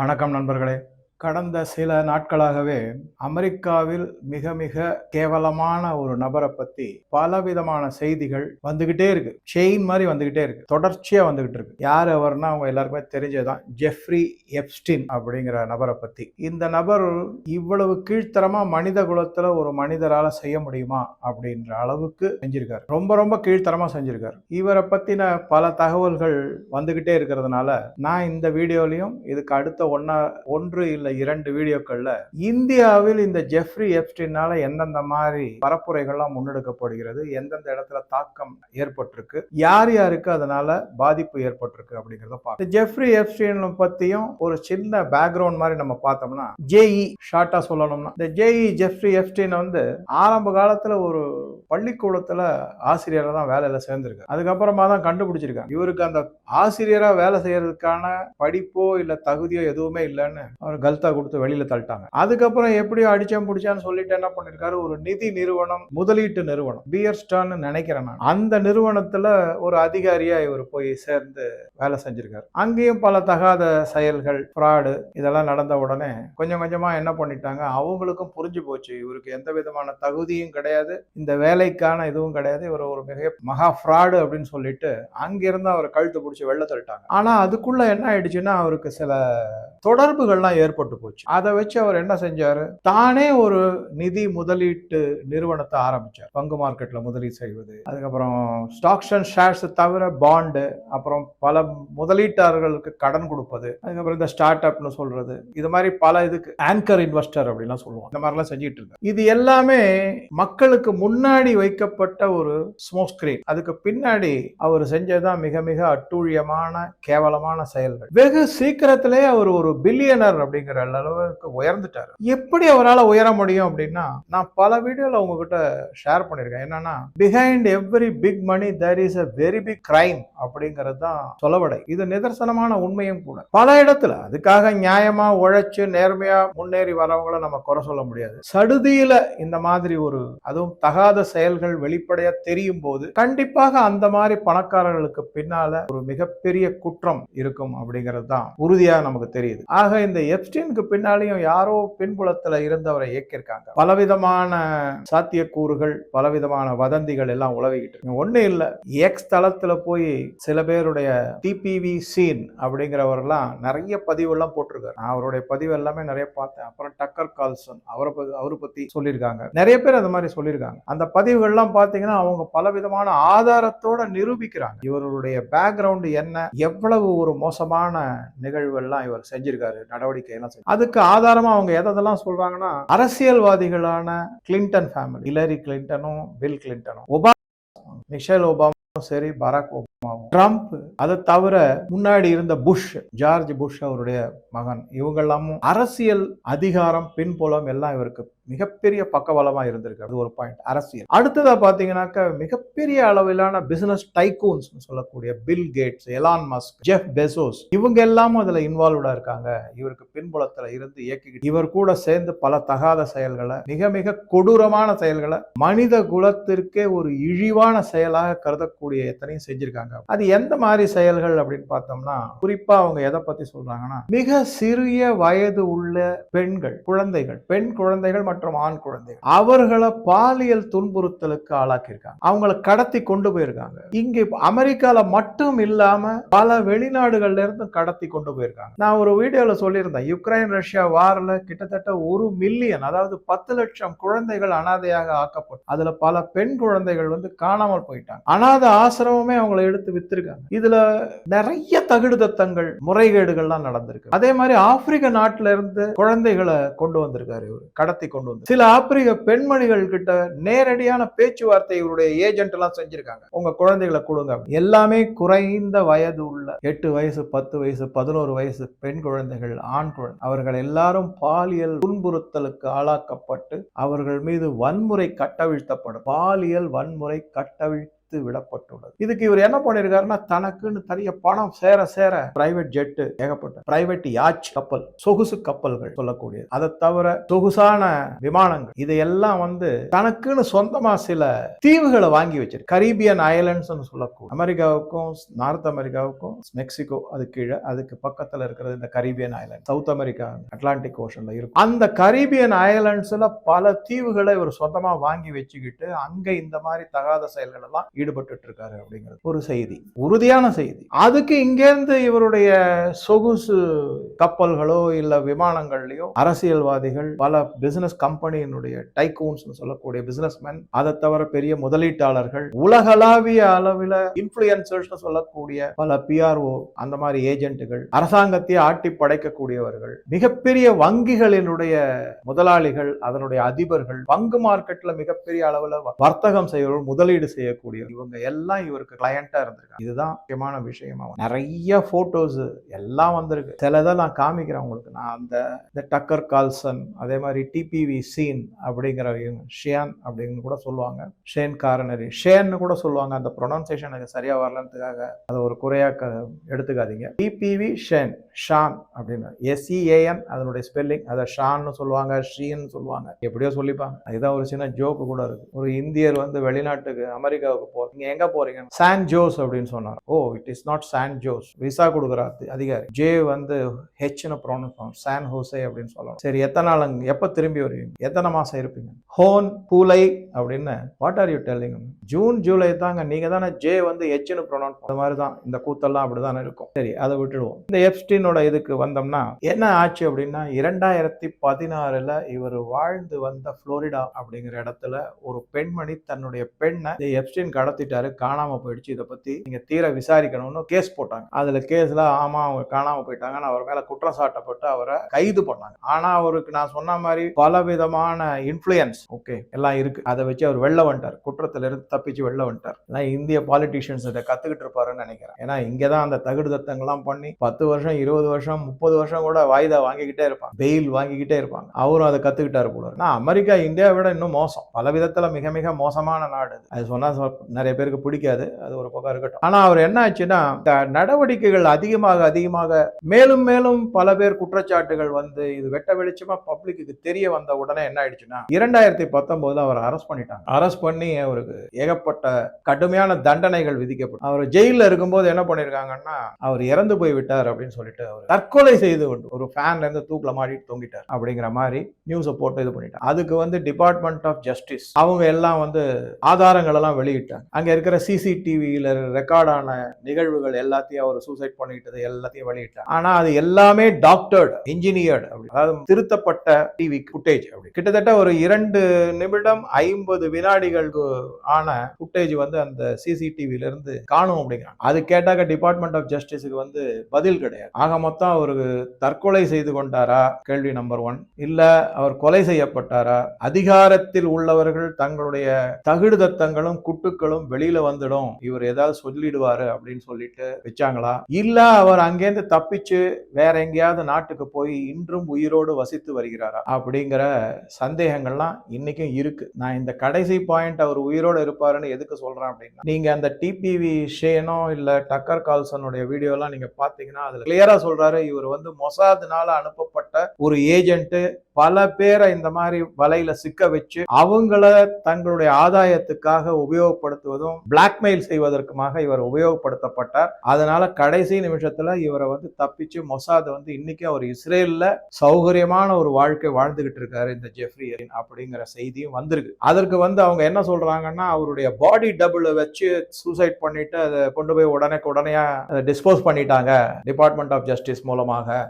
வணக்கம் நண்பர்களே. கடந்த சில நாட்களாகவே அமெரிக்காவில் மிக மிக கேவலமான ஒரு நபரை பத்தி பலவிதமான செய்திகள் வந்துகிட்டே இருக்கு. செயின் மாதிரி வந்துகிட்டே இருக்கு. தொடர்ச்சியா வந்துகிட்டு இருக்கு. யார் அவர்னா அவங்க எல்லாருக்குமே தெரிஞ்சதுதான். ஜெஃப்ரி எப்ஸ்டீன் அப்படிங்கிற நபரை பத்தி. இந்த நபர் இவ்வளவு கீழ்த்தரமா மனித குலத்துல ஒரு மனிதரால செய்ய முடியுமா அப்படின்ற அளவுக்கு செஞ்சிருக்காரு. ரொம்ப ரொம்ப கீழ்த்தரமா செஞ்சிருக்காரு. இவரை பத்தின பல தகவல்கள் வந்துகிட்டே இருக்கிறதுனால நான் இந்த வீடியோலையும் இதுக்கு அடுத்த ஒன்று இல்ல 2 வீடியோக்கள்ல இந்தியாவில் இந்த ஜெஃப்ரி எப்ஸ்டீனால எந்தெந்த மாதிரி பரப்புரைகள்லாம் முன்னெடுக்கப்படுகிறது, எந்தெந்த இடத்துல தாக்கம் ஏற்பட்டிருக்கு, யார் யாருக்கு அதனால பாதிப்பு ஏற்பட்டிருக்கு அப்படிங்கிறத பார்க்க. ஜெஃப்ரி எப்ஸ்டீன் பத்தியும் ஒரு சின்ன பேக்ரவுண்ட் மாதிரி நம்ம பார்த்தோம்னா, ஜேஇ ஷார்ட்டா சொல்லணும்னா, இந்த ஜேஇ ஜெஃப்ரி எப்ஸ்டீன் ஆரம்ப காலத்துல ஒரு பள்ளிக்கூடத்துல ஆசிரியரா தான் வேலையில சேர்ந்திருக்காரு. அதுக்கப்புறமா தான் கண்டுபிடிச்சிருக்காங்க இவருக்கு அந்த ஆசிரியரா வேலை செய்யறதுக்கான படிப்போ இல்ல தகுதியோ எதுவுமே இல்லைன்னு அவர் கல்தா கொடுத்து வெளியில தள்ளிட்டாங்க. அதுக்கப்புறம் எப்படியோ அடிச்சம் பிடிச்சான்னு சொல்லிட்டு என்ன பண்ணிருக்காரு, ஒரு நிதி நிறுவனம், முதலீட்டு நிறுவனம், பியர் ஸ்டார்ன்னு நினைக்கிறேன் நான், அந்த நிறுவனத்துல ஒரு அதிகாரியா இவர் போய் சேர்ந்து வேலை செஞ்சிருக்காரு. அங்கேயும் பல தகாத செயல்கள், ஃப்ராடு இதெல்லாம் நடந்த உடனே கொஞ்சம் கொஞ்சமா என்ன பண்ணிட்டாங்க, அவங்களுக்கும் புரிஞ்சு போச்சு இவருக்கு எந்த விதமான தகுதியும் கிடையாது, இந்த வேலைக்கான இதுவும் கிடையாது, இவர் ஒரு மிக மகா ஃப்ராடு அப்படின்னு சொல்லிட்டு அங்கிருந்து அவர் கழுத்து பிடிச்சி வெளில தள்ளிட்டாங்க. ஆனா அதுக்குள்ள என்ன ஆயிடுச்சுன்னா, அவருக்கு சில தொடர்புகள்லாம் ஏற்பட்டு போச்சு. அதை வச்சு அவர் என்ன செஞ்சாரு, தானே ஒரு நிதி முதலீட்டு நிறுவனத்தை ஆரம்பிச்சார். பங்கு மார்க்கெட்ல முதலீடு செய்வது, அதுக்கப்புறம் ஸ்டாக்ஸ் அண்ட் ஷேர்ஸ் தவிர பாண்டு, அப்புறம் பல முதலீட்டாளர்களுக்கு கடன் கொடுப்பது, அதுக்கப்புறம் இந்த ஸ்டார்ட் அப்னு சொல்றது, இது மாதிரி பல இதுக்கு ஆங்கர் இன்வெஸ்டர் அப்படின்லாம் சொல்லுவாங்க. இந்த மாதிரிலாம் செஞ்சுட்டு இருக்காங்க. இது எல்லாமே மக்களுக்கு முன்னாடி வைக்கப்பட்ட ஒரு ஸ்மோக் ஸ்கிரீன். அதுக்கு பின்னாடி அவர் செஞ்சதான் மிக மிக அட்டூழியமான கேவலமான செயல்கள். வெகு சீக்கிரத்திலே அவர் ஒரு பில்லியனர் அப்படிங்கிற அளவுக்கு உயர்ந்துட்டார். எப்படி அவரால் உயர முடியும் அப்படின்னா, நான் பல வீடியோல உங்ககிட்ட ஷேர் பண்ணிருக்கேன். என்னன்னா, behind every big money there is a very big crime அப்படிங்கிறது தான் சொல்லவடை. இது நிதர்சனமான உண்மையும் கூட. பல இடத்துல அதுக்காக நியாயமா உழைச்சு நேர்மையா முன்னேறி வரவங்களை நம்ம குறை சொல்ல முடியாது. சடுதியில இந்த மாதிரி ஒரு அதுவும் தகாத செயல்கள் வெளிப்படையா தெரியும் போது கண்டிப்பாக அந்த மாதிரி பணக்காரர்களுக்கு பின்னால ஒரு மிகப்பெரிய குற்றம் இருக்கும் அப்படிங்கிறது தான் உறுதியா நமக்கு தெரியுது. ஆக இந்த எப்ஸ்டீனுக்கு பின்னாலையும் யாரோ பின்புலத்துல இருந்தவரை இயக்கியிருக்காங்க. பலவிதமான சாத்தியக்கூறுகள், பலவிதமான வதந்திகள் எல்லாம் உலவிக்கிட்டு ஒண்ணு இல்ல. எக்ஸ் தளத்துல போய் சில பேருடைய டிபிவி சீன் அப்படிங்கிறவரெல்லாம் நிறைய பதிவு எல்லாம் போட்டிருக்காரு. நான் அவருடைய பதிவு எல்லாமே நிறைய பார்த்தேன். அப்புறம் டக்கர் கால்சன் அவரை பத்தி சொல்லியிருக்காங்க. நிறைய பேர் அந்த மாதிரி சொல்லியிருக்காங்க. அந்த பதிவுகள்லாம் பார்த்தீங்கன்னா அவங்க பலவிதமான ஆதாரத்தோட நிரூபிக்கிறாங்க இவருடைய பேக்ரவுண்ட் என்ன, எவ்வளவு ஒரு மோசமான நிகழ்வுகள்லாம் இவர் செஞ்சிருக்காரு, நடவடிக்கை எல்லாம். அதுக்கு ஆதாரமா அவங்க எதெல்லாம் சொல்றாங்கன்னா, அரசியல்வாதிகளான கிளின்டன் ஃபேமிலி, ஹிலரி கிளின்டனும் பில் கிளின்டனும், மிஷேல் ஒபாமா சரி, பராக் ஒபாமாவும், ட்ரம்ப், அதை தவிர முன்னாடி இருந்த புஷ், ஜார்ஜ் புஷ் அவருடைய மகன், இவங்க எல்லாமும் அரசியல் அதிகாரம் பின்புலம் எல்லாம் இவருக்கு மிகப்பெரிய பக்கபலமா இருந்திருக்கு. அது ஒரு பாயிண்ட். அரசியல். அடுத்ததா பாத்தீங்கன்னாக்க மிகப்பெரிய அளவிலான பிசினஸ் டைகூன்ஸ் சொல்லக்கூடிய Bill Gates, Elon Musk, Jeff Bezos, இவங்க எல்லாமும் அதுல இன்வால்வ்டா இருக்காங்க. இவருக்கு பின்புலத்துல இருந்து இயக்கிக்கிட்டு இவர் கூட சேர்ந்து பல தகாத செயல்களை, மிக மிக கொடூரமான செயல்களை, மனித குலத்திற்கே ஒரு இழிவான செயலாக கருதக்கூடிய எத்தனையும் செஞ்சிருக்காங்க. அது எந்த மாதிரி செயல்கள் அப்படின்னு பார்த்தோம்னா, குறிப்பா அவங்க எதை பத்தி சொல்றாங்கன்னா, மிக சிறிய வயது உள்ள பெண்கள், குழந்தைகள், பெண் குழந்தைகள் மற்றும் ஆண் குழந்தைகள், அவர்களை பாலியல் துன்புறுத்தலுக்கு ஆளாக்கியிருக்காங்க. அவங்களை கடத்தி கொண்டு போயிருக்காங்க. இங்க அமெரிக்கால மட்டும் இல்லாம பல வெளிநாடுகள்ல இருந்து கடத்தி கொண்டு போயிருக்காங்க. நான் ஒரு வீடியோல சொல்லியிருந்தேன், யுக்ரைன் ரஷ்யா வார்ல கிட்டத்தட்ட 1 மில்லியன், அதாவது 10 லட்சம் குழந்தைகள் அனாதையாக ஆக்கப்பட்டு அதுல பல பெண் குழந்தைகள் காணாமல் போயிட்டாங்க. அனாத ஆசிரமமே அவங்களை எடுத்து வித்திருக்காங்க. இதுல நிறைய தகுடுதத்தங்கள், முறைகேடுகள்லாம் நடந்திருக்கு. அதே மாதிரி ஆப்பிரிக்க நாட்டில இருந்து குழந்தைகளை கொண்டு வந்திருக்காரு இவர், கடத்தி கொண்டு வந்து சில ஆப்பிரிக்க பெண்மணிகள் கிட்ட நேரடியான பேச்சுவார்த்தை இவருடைய ஏஜென்ட் எல்லாம் செஞ்சிருக்காங்க. உங்க குழந்தைகளை கொடுங்க. எல்லாமே குறைந்த வயது உள்ள 8 வயசு, 10 வயசு, 11 வயசு பெண் குழந்தைகள், ஆண் குழந்தை, அவர்கள் எல்லாரும் பாலியல் துன்புறுத்தலுக்கு ஆளாக்கப்பட்டு அவர்கள் மீது வன்முறை கட்டவிழ்த்தப்படும். பாலியல் வன்முறை கட்டவிழ்த்து அடைத்து விடப்பட்டுள்ளது. இதுக்கு இவர் என்ன பண்ணிருக்காருன்னா, தனக்குன்னு தனிய பணம் சேர சேர பிரைவேட் ஜெட், ஏகப்பட்ட பிரைவேட் யாட்ச் கப்பல், சொகுசு கப்பல்கள் சொல்லக்கூடிய, அதை தவிர சொகுசான விமானங்கள், இதையெல்லாம் வந்து தனக்குன்னு சொந்தமா சில தீவுகளை வாங்கி வச்சிருக்கு. கரீபியன் ஐலண்ட்ஸ் சொல்லக்கூடிய, அமெரிக்காவுக்கும் நார்த் அமெரிக்காவுக்கும் மெக்சிகோ அது கீழே, அதுக்கு பக்கத்துல இருக்கிறது இந்த Caribbean island. South America Atlantic ஓஷன்ல இருக்கும். அந்த கரீபியன் ஐலண்ட்ஸ்ல பல தீவுகளை இவர் சொந்தமா வாங்கி வச்சுக்கிட்டு அங்க இந்த மாதிரி தகாத செயல்கள் எல்லாம் ஈடுபட்டு இருக்காரு அப்படிங்கிறது ஒரு செய்தி, உறுதியான செய்தி. அதுக்கு இங்கேருந்து இவருடைய சொகுசு கப்பல்களோ இல்ல விமானங்கள்லயோ அரசியல்வாதிகள், பல பிசினஸ் கம்பெனியினுடைய டைகூன்ஸ் சொல்லக்கூடிய பிசினஸ்மேன், அதை தவிர பெரிய முதலீட்டாளர்கள், உலகளாவிய அளவில் இன்ஃபுளுசர்ஸ் சொல்லக்கூடிய பல பிஆர்ஓ, அந்த மாதிரி ஏஜென்ட்டுகள், அரசாங்கத்தை ஆட்டி படைக்கக்கூடியவர்கள், மிகப்பெரிய வங்கிகளினுடைய முதலாளிகள், அதனுடைய அதிபர்கள், பங்கு மார்க்கெட்ல மிகப்பெரிய அளவில் வர்த்தகம் செய்யறவர்கள், முதலீடு செய்யக்கூடிய இவங்க எல்லாம் இவருக்கு கிளையண்டா இருந்திருக்காங்க. இதுதான் முக்கியமான விஷயமா. நிறைய போட்டோஸ் எல்லாம் வந்திருக்கு. சிலதை நான் காமிக்கிறேன் உங்களுக்கு. நான் அந்த டக்கர் கால்சன், அதே மாதிரி டிபிவி சீன் அப்படிங்கிற ஷியான் அப்படின்னு கூட சொல்லுவாங்க, ஷேன் கார்னரி, ஷேன்னு கூட சொல்லுவாங்க. அந்த ப்ரொனன்சியேஷன் எனக்கு சரியா வரலன்றதுக்காக அதை ஒரு குறையா எடுத்துக்காதீங்க. டிபிவி ஷேன், ஷான் அப்படின்னு, SEAN அதனுடைய ஸ்பெல்லிங், அதை ஷான்னு சொல்லுவாங்க, ஷீன்னு சொல்லுவாங்க, எப்படியோ சொல்லிப்பாங்க. அதுதான் ஒரு சின்ன ஜோக்கு கூட இருக்கு. ஒரு இந்தியர் வந்து வெளிநாட்டுக்கு அமெரிக்காவுக்கு போறீங்க, எங்க போறீங்க, சான் ஜோஸ் அப்படின்னு சொன்னார். Oh, it is not San Jose. விசா கொடுக்குற அதிகாரி ஜே வந்து ஹெச்னு ப்ரொனவுன்ஸ் பண்ணுவோம், சான் ஹோசே அப்படின்னு சொல்லணும். சரி, எத்தனை நாள், எப்ப திரும்பி வருவீங்க, எத்தனை மாசம் இருப்பீங்க, ஹோன் பூலை அப்படின்னு, what are you telling, June July தாங்க, நீங்க தானே ஜே வந்து ஹெச்னு ப்ரொனவுன்ஸ் பண்ண மாதிரி தான் இந்த கூத்தெல்லாம் அப்படிதான் இருக்கும். சரி, அதை விட்டுடுவோம். இந்த எப்ஸ்டீனோட இதுக்கு வந்தோம்னா என்ன ஆச்சு அப்படின்னா, 2016 இவர் வாழ்ந்து வந்த புளோரிடா அப்படிங்கிற இடத்துல ஒரு பெண்மணி தன்னுடைய பெண்ணை எப்ஸ்டீன் கடத்திட்டாரு, காணாம போயிடுச்சு, இதை பத்தி நீங்க தீர விசாரிக்கணும்னு கேஸ் போட்டாங்க. அதுல கேஸ்ல ஆமா அவங்க காணாம போயிட்டாங்கன்னு அவர் மேல குற்றம் சாட்டப்பட்டு அவரை கைது பண்ணாங்க. ஆனா அவருக்கு நான் சொன்ன மாதிரி பல விதமான இன்ஃப்ளூயன்ஸ் எல்லாம் இருக்கு. அதை வச்சு அவர் வெளில வந்துட்டார், குற்றத்துல இருந்து தப்பிச்சு வெளில வந்துட்டார். இந்திய பாலிட்டிஷியன்ஸ் இதை கத்துக்கிட்டு இருப்பாருன்னு நினைக்கிறேன். ஏன்னா இங்கதான் அந்த தகுடு தத்தங்கள்லாம் பண்ணி 10 வருஷம் 20 வருஷம் 30 வருஷம் கூட வாய்தா வாங்கிக்கிட்டே இருப்பாங்க, பெயில் வாங்கிக்கிட்டே இருப்பாங்க. அவரும் அதை கத்துக்கிட்டாரு போல. அமெரிக்கா இந்தியாவை விட இன்னும் மோசம், பல விதத்துல மிக மிக மோசமான நாடு. அது சொன்னா நிறைய பேருக்கு பிடிக்காது, அது ஒரு பக்கம் இருக்கட்டும். ஆனா அவர் என்ன ஆச்சுன்னா, நடவடிக்கைகள் அதிகமாக அதிகமாக மேலும் மேலும் பல பேர் குற்றச்சாட்டுகள் வந்து இது வெட்ட வெளிச்சமா பப்ளிக்கு தெரிய வந்த உடனே என்ன ஆயிடுச்சுன்னா, 2019 அவர் அரெஸ்ட் பண்ணிட்டாங்க. அரெஸ்ட் பண்ணி அவருக்கு ஏகப்பட்ட கடுமையான தண்டனைகள் விதிக்கப்படும். அவர் ஜெயில இருக்கும்போது என்ன பண்ணிருக்காங்கன்னா, அவர் இறந்து போய் விட்டார் அப்படின்னு சொல்லிட்டு அவர் தற்கொலை செய்து ஒரு ஃபேன்ல இருந்து தூக்குல மாட்டி தொங்கிட்டார் அப்படிங்கிற மாதிரி நியூஸை போட்டு இது பண்ணிட்டாங்க. அதுக்கு வந்து டிபார்ட்மெண்ட் ஆஃப் ஜஸ்டிஸ் அவங்க எல்லாம் வந்து ஆதாரங்கள் எல்லாம் வெளியிட்டாங்க. அங்க இருக்கிற சிசிடிவியில ரெக்கார்டான நிகழ்வுகள் எல்லாத்தையும் அவர் சூசைட் பண்ணிட்டது எல்லாத்தையும் வெளியிட்டாங்க. ஆனா அது எல்லாமே டாக்டர்ட், இன்ஜினியர்டு, அதாவது திருத்தப்பட்ட டிவி ஃபுட்டேஜ். அப்படி கிட்டத்தட்ட ஒரு 2 நிமிடம் 50 வினாடிகளுக்கு ஆன ஃபுட்டேஜ் வந்து அந்த சிசிடிவில இருந்து காணும் அப்படிங்கிறாங்க. அது கேட்டாக்க டிபார்ட்மெண்ட் ஆஃப் ஜஸ்டிஸுக்கு வந்து பதில் கிடையாது. ஆக மொத்தம் அவருக்கு தற்கொலை செய்து கொண்டாரா கேள்வி நம்பர் 1, இல்ல அவர் கொலை செய்யப்பட்டாரா, அதிகாரத்தில் உள்ளவர்கள் தங்களுடைய தகுடுதத்தங்களும் குட்டுக்களும் வெளியில வந்துடும், இவர் ஏதாவது சொல்லிடுவாரு அப்படின்னு சொல்லிட்டு வச்சாங்களா, இல்ல அவர் அங்கேருந்து தப்பிச்சு வேற எங்கேயாவது நாட்டுக்கு போய் இன்றும் உயிரோடு வசித்து வருகிறாரா அப்படிங்கிற சந்தேகங்கள்லாம் இன்னைக்கும் இருக்கு. நான் இந்த கடைசி பாயிண்ட் அவர் உயிரோடு இருப்பாருன்னு எதுக்கு சொல்றேன் அப்படின்னா, நீங்க அந்த டிபிவி ஷேனோ இல்ல டக்கர் கால்சனுடைய வீடியோ எல்லாம் நீங்க பாத்தீங்கன்னா அதுல கிளியரா சொல்றாரு, இவர் வந்து மொசாத்னால அனுப்பப்பட்ட ஒரு ஏஜென்ட், பல பேரை இந்த மாதிரி வலையில சிக்க வச்சு அவங்கள தங்களுடைய ஆதாயத்துக்காக உபயோகப்படுத்துவதும் பிளாக்மெயில் செய்வதற்குமாக இவர் உபயோகப்படுத்தப்பட்டார். அதனால கடைசி நிமிஷத்துல இவரை வந்து தப்பிச்சு மொசாத் வந்து இன்னைக்கு அவர் இஸ்ரேல்ல சௌகரியமான ஒரு வாழ்க்கை வாழ்ந்துகிட்டு இருக்காரு இந்த ஜெஃப்ரி அப்படிங்கிற செய்தியும் வந்திருக்கு. அதற்கு வந்து அவங்க என்ன சொல்றாங்கன்னா, அவருடைய பாடி டபுளை வச்சு சூசைட் பண்ணிட்டு அதை கொண்டு போய் உடனே டிஸ்போஸ் பண்ணிட்டாங்க டிபார்ட்மெண்ட் ஆஃப் ஜஸ்டிஸ் மூலமாக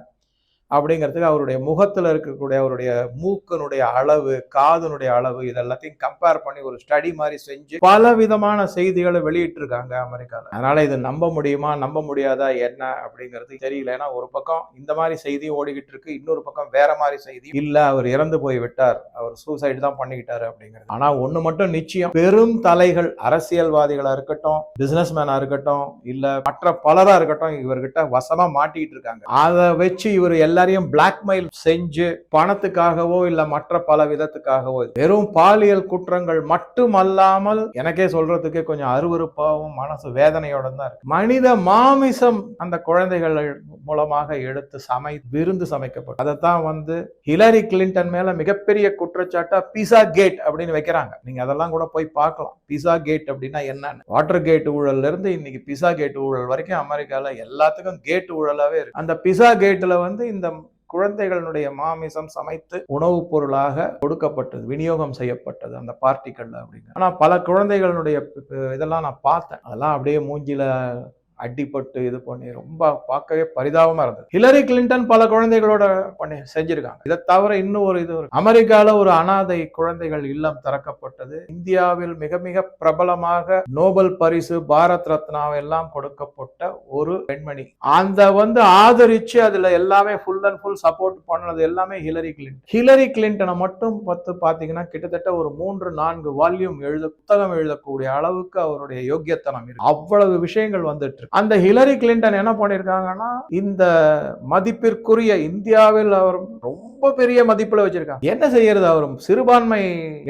அப்படிங்கிறதுக்கு அவருடைய முகத்தில் இருக்கக்கூடிய அவருடைய மூக்கனுடைய அளவு, காதனுடைய அளவு, இதெல்லாத்தையும் கம்பேர் பண்ணி ஒரு ஸ்டடி மாதிரி செஞ்சு பல விதமான செய்திகளை வெளியிட்டு இருக்காங்க அமெரிக்காவில். அதனால இது நம்ப முடியுமா நம்ப முடியாதா என்ன அப்படிங்கிறது தெரியல. ஏன்னா ஒரு பக்கம் இந்த மாதிரி செய்தி ஓடிக்கிட்டு இருக்கு, இன்னொரு பக்கம் வேற மாதிரி செய்தி, இல்ல அவர் இறந்து போய் விட்டார், அவர் சூசைட் தான் பண்ணிக்கிட்டாரு அப்படிங்கிறது. ஆனா ஒண்ணு மட்டும் நிச்சயம், பெரும் தலைகள், அரசியல்வாதிகளா இருக்கட்டும், பிசினஸ் மேனா இருக்கட்டும், இல்ல மற்ற பலரா இருக்கட்டும், இவர்கிட்ட வசமா மாட்டிக்கிட்டு இருக்காங்க. அதை வச்சு இவர் எல்லாரையும் பிளாக்மெயில் செஞ்சு பணத்துக்காகவோ இல்ல மற்ற பல விதத்துக்காகவோ வெறும் பாலியல் குற்றங்கள் மட்டுமல்லாமல் எனக்கே சொல்றதுக்கே கொஞ்சம் அருவருப்பாகவும் மனசு வேதனையோட தான் இருக்கு. மனித மாமிசம் அந்த குழந்தைகள் மூலமாக எடுத்து விருந்து சமைக்கப்படும். அதைத்தான் ஹிலரி கிளின்டன் மேல மிகப்பெரிய குற்றச்சாட்டா பிசா கேட் அப்படின்னு வைக்கிறாங்க. நீங்க அதெல்லாம் கூட போய் பார்க்கலாம். பிசா கேட் அப்படின்னா என்னன்னு. வாட்டர் கேட் ஊழல்ல இருந்து இன்னைக்கு பிசா கேட் ஊழல் வரைக்கும் அமெரிக்கால எல்லாத்துக்கும் கேட் ஊழலாவே இருக்கு. அந்த பிசா கேட்ல இந்த குழந்தைகளுடைய மாமிசம் சமைத்து உணவுப் பொருளாக கொடுக்கப்பட்டது, விநியோகம் செய்யப்பட்டது அந்த பார்ட்டிகள்ல அப்படிங்க. ஆனா பல குழந்தைகளுடைய இதெல்லாம் நான் பார்த்தேன். அதெல்லாம் அப்படியே மூஞ்சில அடிப்பட்டு இது பண்ணி ரொம்ப பார்க்கவே பரிதாபமா இருந்தது. ஹிலரி கிளின்டன் பல குழந்தைகளோட பண்ணி செஞ்சிருக்காங்க. இதை தவிர இன்னும் ஒரு இது அமெரிக்கால ஒரு அனாதை குழந்தைகள் இல்லம் திறக்கப்பட்டது. இந்தியாவில் மிக மிக பிரபலமாக நோபல் பரிசு, பாரத் ரத்னாவை எல்லாம் கொடுக்கப்பட்ட ஒரு பெண்மணி அந்த ஆதரிச்சு அதுல எல்லாமே ஃபுல் அண்ட் ஃபுல் சப்போர்ட் பண்ணது எல்லாமே ஹிலரி கிளின்டன். ஹிலரி கிளின்டனை மட்டும் பாத்தீங்கன்னா கிட்டத்தட்ட ஒரு 3-4 வால்யூம் புத்தகம் எழுதக்கூடிய அளவுக்கு அவருடைய யோக்கியத்தனம் இருக்கு. அவ்வளவு விஷயங்கள் வந்துட்டு அந்த ஹிலரி கிளின்டன் என்ன பண்ணிருக்காங்கன்னா இந்த மதிப்பிற்குரிய இந்தியாவில் அவர் ரொம்ப பெரிய மதிப்புல வச்சிருக்காங்க. என்ன செய்யறது, அவரும் சிறுபான்மை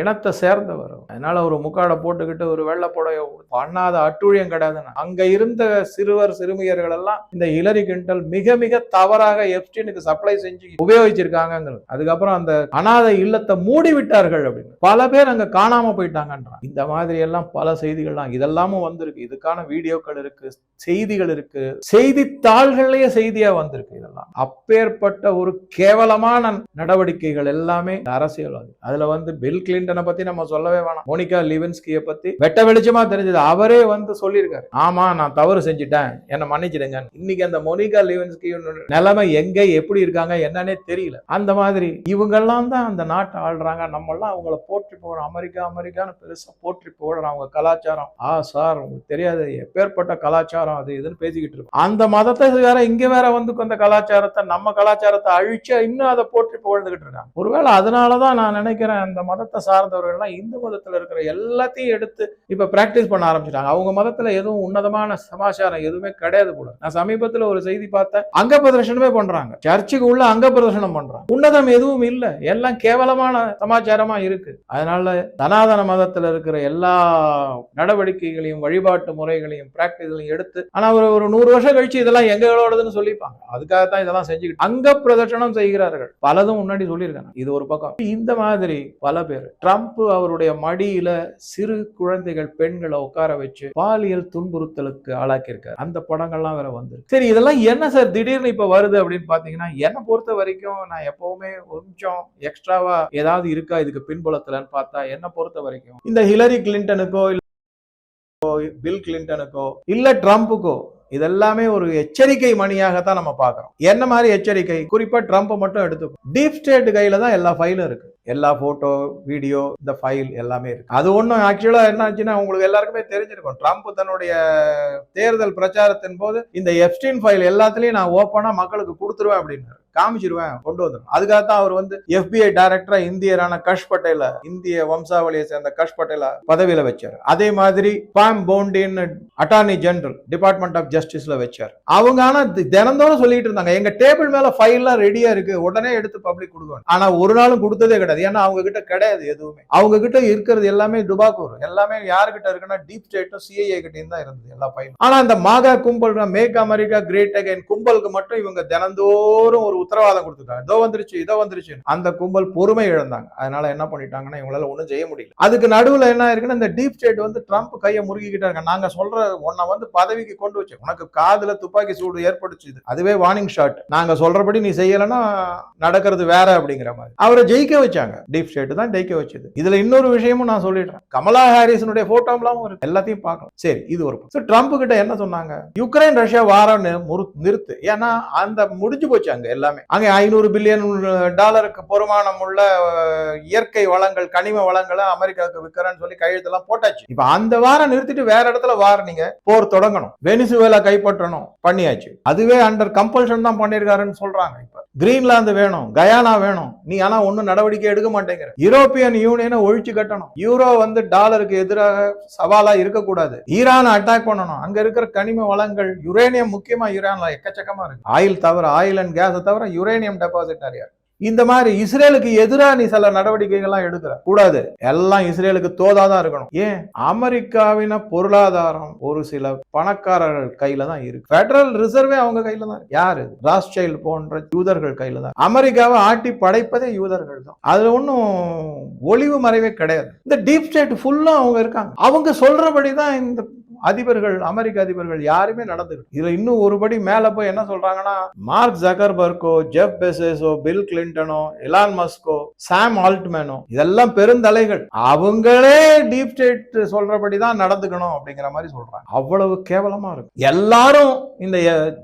இனத்தை சேர்ந்தவர். அதனால ஒரு முக்காடை போட்டுக்கிட்டு ஒரு வெள்ளை புடைய பண்ணாத அட்டுழியம் கிடையாதுன்னு அங்க இருந்த சிறுவர் சிறுமியர்கள் எல்லாம் இந்த ஹிலரி கிளின்டன் மிக மிக தவறாக எப்ஸ்டீனுக்கு சப்ளை செஞ்சு உபயோகிச்சிருக்காங்க. அதுக்கப்புறம் அந்த அனாதை இல்லத்தை மூடி விட்டார்கள் அப்படின்னு பல பேர் அங்க காணாம போயிட்டாங்கன்றான். இந்த மாதிரி எல்லாம் பல செய்திகள்லாம் இதெல்லாமும் வந்திருக்கு. இதுக்கான வீடியோக்கள் இருக்கு, செய்திகள் இருக்கு, செய்தித்தாள்கள்லயே செய்தியா வந்திருக்கு. இதெல்லாம் அப்பேற்பட்ட ஒரு கேவலமான நடவடிக்கைகள் எல்லாமே அரசியல்வாதி. அதுல பில் கிளின்டனை பத்தி நம்ம சொல்லவே வேணாம். மோனிகா லிவின்ஸ்கியை பத்தி வெட்ட வெளிச்சமா தெரிஞ்சது. அவரே சொல்லியிருக்காரு, ஆமா நான் தவறு செஞ்சுட்டேன், என்ன மன்னிச்சிடுங்க. இன்னைக்கு அந்த மோனிகா லிவின்ஸ்கி நிலைமை எங்க எப்படி இருக்காங்க என்னன்னே தெரியல. அந்த மாதிரி இவங்கெல்லாம் தான் அந்த நாட்டை ஆள்றாங்க. நம்ம எல்லாம் அவங்கள போற்றி போடுறோம். அமெரிக்கான்னு பெருசா போற்றி போடுறோம். அவங்க கலாச்சாரம் சார் உங்களுக்கு தெரியாது எப்பேற்பட்ட கலாச்சாரம் அது இதுன்னு பேசிக்கிட்டு இருக்கும். அந்த மதத்தை வேற இங்க வேற அந்த கலாச்சாரத்தை நம்ம கலாச்சாரத்தை அழிச்சு இன்னும் அதை போற்றி புகழ்ந்துகிட்டு இருக்காங்க. ஒருவேளை அதனாலதான் நான் நினைக்கிறேன் அந்த மதத்தை சார்ந்தவர்கள் எல்லாம் இந்து மதத்துல இருக்கிற எல்லாத்தையும் எடுத்து இப்ப பிராக்டிஸ் பண்ண ஆரம்பிச்சிட்டாங்க. அவங்க மதத்துல எதுவும் உன்னதமான சமாச்சாரம் எதுவுமே கிடையாது போல. நான் சமீபத்துல ஒரு செய்தி பார்த்தேன், அங்க பிரதர்ஷனமே பண்றாங்க. சர்ச்சுக்கு உள்ள அங்க பிரதர்ஷனம் பண்றாங்க. உன்னதம் எதுவும் இல்ல, எல்லாம் கேவலமான சமாச்சாரமா இருக்கு. அதனால சனாதன மதத்துல இருக்கிற எல்லா நடவடிக்கைகளையும் வழிபாட்டு முறைகளையும் பிராக்டிஸ்களையும் எடுத்து ஆனா ஒரு 100 வருஷம் கழிச்சு இதெல்லாம் எங்களோடதுன்னு சொல்லிப்பாங்க. அதுக்காகத்தான் இதெல்லாம் செஞ்சுக்கிட்டு அங்க பிரதர்ஷனம் செய்கிறார்கள். பலதும் முன்னாடி சொல்லியிருக்காங்க. இது ஒரு பக்கம். இந்த மாதிரி பல பேர் ட்ரம்ப் அவருடைய மடியில சிறு குழந்தைகள் பெண்களை உட்கார வச்சு பாலியல் துன்புறுத்தலுக்கு ஆளாக்கியிருக்காரு. அந்த படங்கள்லாம் வேற வந்து சரி இதெல்லாம் என்ன சார் திடீர்னு இப்ப வருது அப்படின்னு பாத்தீங்கன்னா என்னை பொறுத்த வரைக்கும் நான் எப்பவுமே கொஞ்சம் எக்ஸ்ட்ராவா ஏதாவது இருக்கா இதுக்கு பின்புலத்துலன்னு பார்த்தா என்னை பொறுத்த வரைக்கும் இந்த ஹிலரி கிளின்டனுக்கோ பில் கிளின்டனுக்கோ இல்ல ட்ரம்புக்கோ இதெல்லாமே ஒரு எச்சரிக்கை மணியாகத்தான் நம்ம பார்க்கிறோம். என்ன மாதிரி எச்சரிக்கை? குறிப்பா ட்ரம்ப் மட்டும் எடுத்துக்கோ. டீப் ஸ்டேட் கையில தான் எல்லா ஃபைலும் இருக்கு. எல்லா போட்டோ வீடியோ இந்த ஃபைல் எல்லாமே இருக்கு. அது ஒன்றும் ஆக்சுவலா என்ன ஆச்சுன்னா உங்களுக்கு எல்லாருக்குமே தெரிஞ்சிருக்கும். ட்ரம்ப் தன்னுடைய தேர்தல் பிரச்சாரத்தின் போது இந்த எப்ஸ்டீன் ஃபைல் எல்லாத்துலயும் நான் ஓப்பனா மக்களுக்கு கொடுத்துருவேன் அப்படின்னு காமிச்சிருவேன், கொண்டு வந்துடும். அதுக்காகத்தான் அவர் FBI டைரக்டரா இந்தியரான கஷ் பட்டேல, இந்திய வம்சாவளியை சேர்ந்த கஷ் பட்டேல பதவியில வச்சார். அதே மாதிரி பாம் போண்டின் அட்டார்னி ஜெனரல் டிபார்ட்மெண்ட் ஆஃப் ஜஸ்டிஸ்ல வச்சார். அவங்க ஆனா தினந்தோறும் சொல்லிட்டு இருந்தாங்க எங்க டேபிள் மேல ஃபைல்லாம் ரெடியா இருக்கு, உடனே எடுத்து பப்ளிக் கொடுக்கணும். ஆனா ஒரு நாளும் கொடுத்ததே கிடையாது. ஏன்னா அவங்க கிட்ட கிடையாது எதுவுமே. அவங்க கிட்ட இருக்கிறது எல்லாமே டுபாக்கூர், எல்லாமே யாருக்கிட்ட இருக்குன்னா டீப் ஸ்டேட்டும் CIA கிட்டையும் தான் இருந்தது எல்லா ஃபைலும். ஆனா அந்த மாகா கும்பல், மேக் அமெரிக்கா கிரேட் அகைன் கும்பலுக்கு மட்டும் இவங்க தினந்தோறும் ஒரு உத்தரவாதம் கொடுத்துருக்காங்க. இதோ வந்துருச்சு அந்த கும்பல் பொறுமை இழந்தாங்க. அதனால என்ன பண்ணிட்டாங்கன்னா இவங்களால ஒண்ணும் செய்ய முடியல. அதுக்கு நடுவுல என்ன இருக்குன்னா இந்த டீப் ஸ்டேட் ட்ரம்ப் கையை முறுக்கிக்கிட்டாங்க. நாங்க சொல்ற உன்னை பதவிக்கு கொண்டு வச்சு உனக்கு காதுல துப்பாக்கி சூடு ஏற்படுச்சு, அதுவே வார்னிங் ஷாட். நாங்க சொல்றபடி நீ செய்யலன்னா நடக்கிறது வேற அப்படிங்கிற மாதிரி அவரை ஜெயிக்க வச்சாங்க. டீப் ஸ்டேட் தான் ஜெயிக்க வச்சது. இதுல இன்னொரு விஷயமும் நான் சொல்லிடுறேன். கமலா ஹாரிஸனுடைய போட்டோலாம் இருக்கு, எல்லாத்தையும் பார்க்கலாம். சரி இது ஒரு ட்ரம்ப் கிட்ட என்ன சொன்னாங்க? யுக்ரைன் ரஷ்யா வாரம் நிறுத்து. ஏன்னா அந்த முடிஞ்சு போச்சு. அங்க எல்லாமே அங்கே 500 பில்லியன் டாலருக்கு பொறுமானம் உள்ள இயற்கை வளங்கள், கனிம வளங்களை அமெரிக்காவுக்கு விற்கிறேன்னு சொல்லி கையெழுத்தெல்லாம் போட்டாச்சு. இப்ப அந்த வாரம் நிறுத்திட்டு வேற இடத்துல நீங்க போர் தொடங்கணும், வெனிசுவேலா கைப்பற்றணும் பண்ணியாச்சு. அதுவே அண்டர் கம்பல்ஷன் தான் பண்ணிருக்காருன்னு சொல்றாங்க. இப்ப கிரீன்லாந்து வேணும், கயானா வேணும், நீ ஆனா ஒன்னும் நடவடிக்கை எடுக்க மாட்டேங்கிற. யூரோப்பியன் யூனியனை ஒழிச்சு கட்டணும், யூரோ டாலருக்கு எதிராக சவாலா இருக்கக்கூடாது, ஈரானை அட்டாக் பண்ணணும், அங்க இருக்கிற கனிம வளங்கள், யுரேனியம் முக்கியமா ஈரான்ல எக்கச்சக்கமா இருக்கு, ஆயில் தவிர, ஆயில் அண்ட் கேஸை தவிர யுரேனியம் டெபாசிட் நிறைய. இந்த மாதிரி இஸ்ரேலுக்கு எதிராக நீ சில நடவடிக்கைகள்லாம் எடுக்கிற கூடாது, எல்லாம் இஸ்ரேலுக்கு தோதாதான் இருக்கணும். ஏன்? அமெரிக்காவின பொருளாதாரம் ஒரு சில பணக்காரர்கள் கையில தான் இருக்கு. பெடரல் ரிசர்வே அவங்க கையில தான். யாரு? ராஸ்சைல்ட் போன்ற யூதர்கள் கையில தான். அமெரிக்காவை ஆட்டி படைப்பதே யூதர்கள் தான். அதுல ஒன்னும் ஒளிவு மறைவே கிடையாது. இந்த டீப் ஸ்டேட் ஃபுல்லா அவங்க இருக்காங்க. அவங்க சொல்றபடிதான் இந்த அதிபர்கள், அமெரிக்க அதிபர்கள் யாருமே நடந்துருக்கு. இதுல இன்னும் ஒருபடி மேல போய் என்ன சொல்றாங்கன்னா, மார்க் ஜக்கர்பர்கோ, ஜெஃப் பெசோஸோ, பில் கிளின்டனோ, எலான் மஸ்கோ, சாம் ஆல்ட்மேனோ, இதெல்லாம் பெருந்தலைகள், அவங்களே டீப் ஸ்டேட் சொல்றபடிதான் நடந்துக்கணும் அப்படிங்கிற மாதிரி சொல்றாங்க. அவ்வளவு கேவலமா இருக்கு. எல்லாரும் இந்த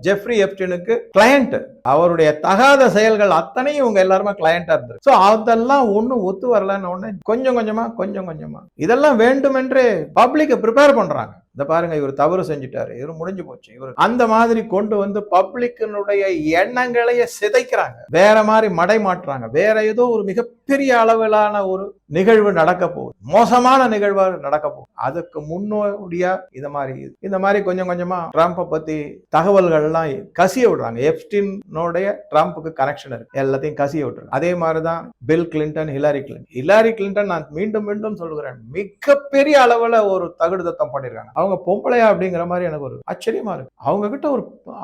ஜெஃப்ரி எப்ஸ்டைனுக்கு கிளையண்ட், அவருடைய தகாத செயல்கள் அத்தனையும் இவங்க எல்லாருமே கிளையண்டா இருந்து. சோ அதெல்லாம் ஒண்ணும் ஒத்து வரலன்னு ஒண்ணு கொஞ்சம் கொஞ்சமா இதெல்லாம் வேண்டுமென்றே பப்ளிக்கை ப்ரிப்பேர் பண்றாங்க. இந்த பாருங்க, இவர் தவறு செஞ்சுட்டாரு, இவர் முடிஞ்சு போச்சு, இவர் அந்த மாதிரி கொண்டு வந்து பப்ளிக்கினுடைய எண்ணங்களையே சிதைக்கிறாங்க, வேற மாதிரி மடை மாற்றுறாங்க. வேற ஏதோ ஒரு மிகப்பெரிய அளவிலான ஒரு நிகழ்வு நடக்க போகுது, மோசமான நிகழ்வா நடக்க போகுது. அதுக்கு முன்னோடியா இந்த மாதிரி கொஞ்சம் கொஞ்சமா ட்ரம்ப்பை பத்தி தகவல்கள் எல்லாம் கசிய விடுறாங்க. எப்ஸ்டைனுடைய ட்ரம்ப்புக்கு கனெக்ஷன் இருக்கு, எல்லாத்தையும் கசிய விட்டுறாங்க. அதே மாதிரிதான் பில் கிளின்டன், ஹிலாரி கிளின்டன் நான் மீண்டும் மீண்டும் சொல்லுகிறேன், மிகப்பெரிய அளவுல ஒரு தகுடுதத்தம் பண்ணிருக்காங்க. அவங்க பொம்பளையா அப்படிங்கிற மாதிரி எனக்கு ஒரு ஆச்சரியமா இருக்கு. அவங்க கிட்ட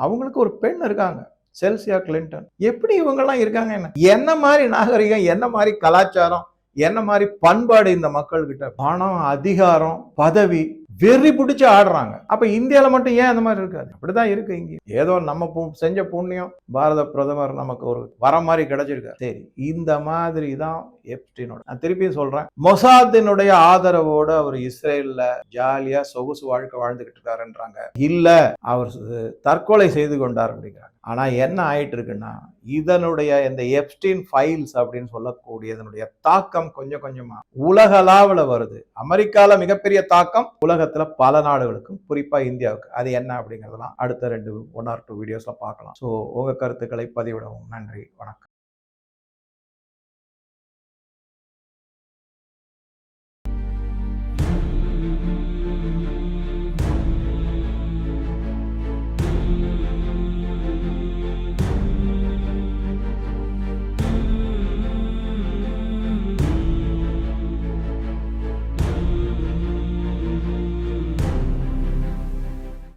அவங்களுக்கு ஒரு பெண் இருக்காங்க, செல்சியா கிளின்டன். எப்படி இவங்க எல்லாம் இருக்காங்க? என்ன மாதிரி நாகரிகம், என்ன மாதிரி கலாச்சாரம், என்ன மாதிரி பண்பாடு இந்த மக்கள் கிட்ட? பணம், அதிகாரம், பதவி, வெறி பிடிச்சு ஆடுறாங்க. அப்ப இந்தியால மட்டும் ஏன் அந்த மாதிரி இருக்காது? அப்படிதான் இருக்கு இங்க. ஏதோ நம்ம செஞ்ச புண்ணியம், பாரத பிரதமர் நமக்கு ஒரு வரம் மாதிரி கிடைச்சிருக்காரு. சரி, இந்த மாதிரி தான் எப்ஸ்டைனோட. நான் திருப்பியும் சொல்றேன், மொசாத்தினுடைய ஆதரவோட அவர் இஸ்ரேல்ல ஜாலியா சொகுசு வாழ்க்கை வாழ்ந்துகிட்டு இருக்காருன்றாங்க. இல்ல, அவர் தற்கொலை செய்து கொண்டார் அப்படிங்கிறாங்க. ஆனா என்ன ஆயிட்டு இருக்குன்னா, இதனுடைய இந்த எப்ஸ்டைன் ஃபைல்ஸ் அப்படின்னு சொல்லக்கூடியதனுடைய தாக்கம் கொஞ்சம் கொஞ்சமா உலகளாவில் வருது. அமெரிக்கால மிகப்பெரிய தாக்கம், உலகத்துல பல நாடுகளுக்கும், குறிப்பா இந்தியாவுக்கு. அது என்ன அப்படிங்கறதெல்லாம் அடுத்த 1 or 2 வீடியோஸ்ல பார்க்கலாம். ஸோ உங்க கருத்துக்களை பதிவிடவும். நன்றி, வணக்கம்.